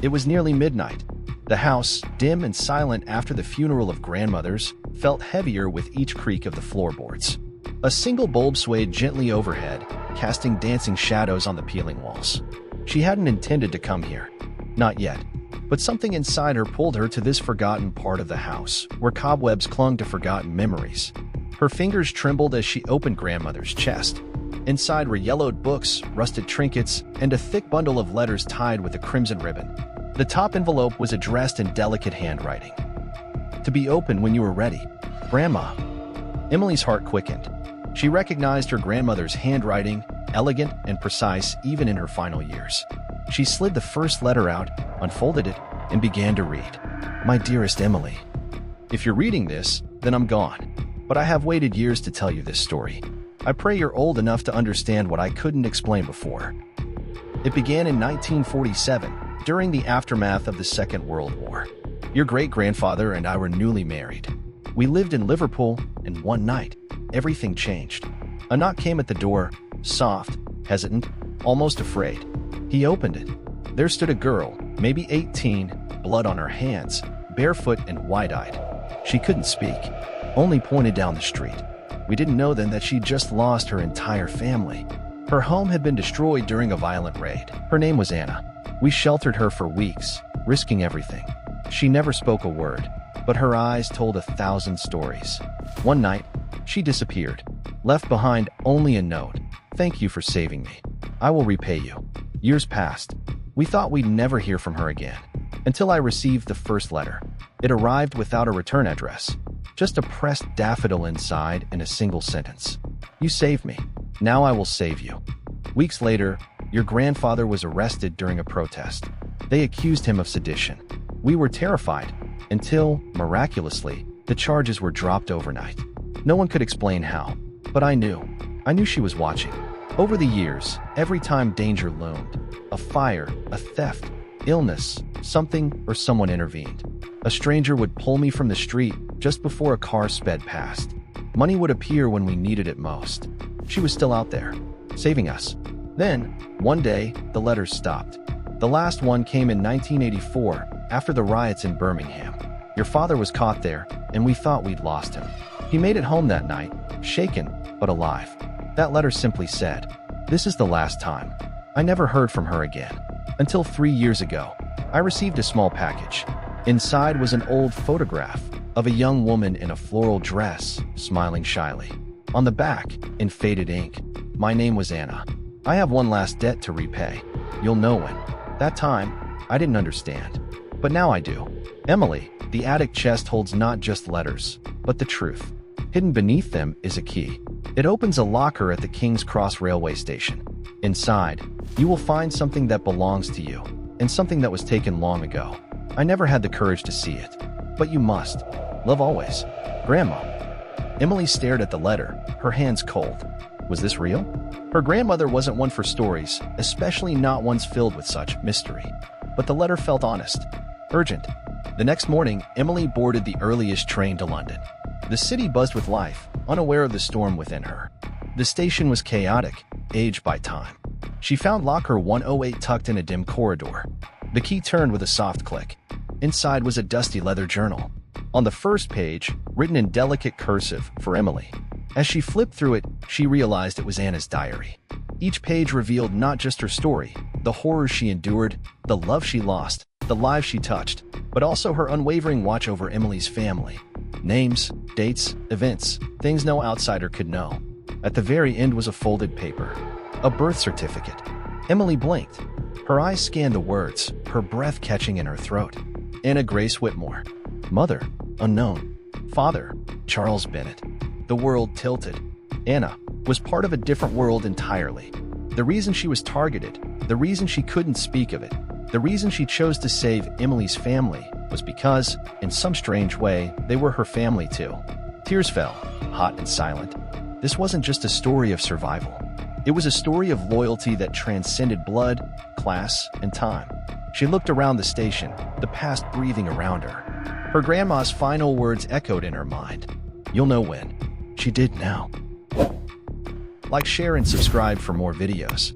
It was nearly midnight. The house, dim and silent after the funeral of grandmothers, felt heavier with each creak of the floorboards. A single bulb swayed gently overhead, casting dancing shadows on the peeling walls. She hadn't intended to come here. Not yet. But something inside her pulled her to this forgotten part of the house, where cobwebs clung to forgotten memories. Her fingers trembled as she opened grandmother's chest. Inside were yellowed books, rusted trinkets, and a thick bundle of letters tied with a crimson ribbon. The top envelope was addressed in delicate handwriting. "To be opened when you are ready, Grandma." Emily's heart quickened. She recognized her grandmother's handwriting, elegant and precise even in her final years. She slid the first letter out, unfolded it, and began to read. "My dearest Emily, if you're reading this, then I'm gone. But I have waited years to tell you this story. I pray you're old enough to understand what I couldn't explain before." It began in 1947, during the aftermath of the Second World War. Your great-grandfather and I were newly married. We lived in Liverpool, and one night, everything changed. A knock came at the door, soft, hesitant, almost afraid. He opened it. There stood a girl, maybe 18, blood on her hands, barefoot and wide-eyed. She couldn't speak, only pointed down the street. We didn't know then that she'd just lost her entire family. Her home had been destroyed during a violent raid. Her name was Anna. We sheltered her for weeks, risking everything. She never spoke a word, but her eyes told 1,000 stories. One night, she disappeared, left behind only a note. "Thank you for saving me. I will repay you." Years passed. We thought we'd never hear from her again, until I received the first letter. It arrived without a return address, just a pressed daffodil inside and a single sentence. "You saved me. Now I will save you." Weeks later, your grandfather was arrested during a protest. They accused him of sedition. We were terrified, until, miraculously, the charges were dropped overnight. No one could explain how, but I knew. I knew she was watching. Over the years, every time danger loomed, a fire, a theft, illness, something or someone intervened. A stranger would pull me from the street just before a car sped past. Money would appear when we needed it most. She was still out there, saving us. Then, one day, the letters stopped. The last one came in 1984, after the riots in Birmingham. Your father was caught there, and we thought we'd lost him. He made it home that night, shaken, but alive. That letter simply said, "This is the last time." I never heard from her again. Until 3 years ago, I received a small package. Inside was an old photograph of a young woman in a floral dress, smiling shyly. On the back, in faded ink, my name was Anna. "I have one last debt to repay. You'll know when." That time, I didn't understand. But now I do. Emily, the attic chest holds not just letters, but the truth. Hidden beneath them is a key. It opens a locker at the King's Cross railway station. Inside, you will find something that belongs to you, and something that was taken long ago. I never had the courage to see it. But you must. Love always. Grandma. Emily stared at the letter, her hands cold. Was this real? Her grandmother wasn't one for stories, especially not ones filled with such mystery. But the letter felt honest. Urgent. The next morning, Emily boarded the earliest train to London. The city buzzed with life, unaware of the storm within her. The station was chaotic, aged by time. She found locker 108 tucked in a dim corridor. The key turned with a soft click. Inside was a dusty leather journal. On the first page, written in delicate cursive for Emily. As she flipped through it, she realized it was Anna's diary. Each page revealed not just her story, the horrors she endured, the love she lost, the lives she touched, but also her unwavering watch over Emily's family. Names, dates, events, things no outsider could know. At the very end was a folded paper. A birth certificate. Emily blinked. Her eyes scanned the words, her breath catching in her throat. Anna Grace Whitmore. Mother, unknown. Father, Charles Bennett. The world tilted. Anna was part of a different world entirely. The reason she was targeted, the reason she couldn't speak of it, the reason she chose to save Emily's family was because, in some strange way, they were her family too. Tears fell, hot and silent. This wasn't just a story of survival. It was a story of loyalty that transcended blood, class, and time. She looked around the station, the past breathing around her. Her grandma's final words echoed in her mind. "You'll know when." She did now. Like, share, and subscribe for more videos.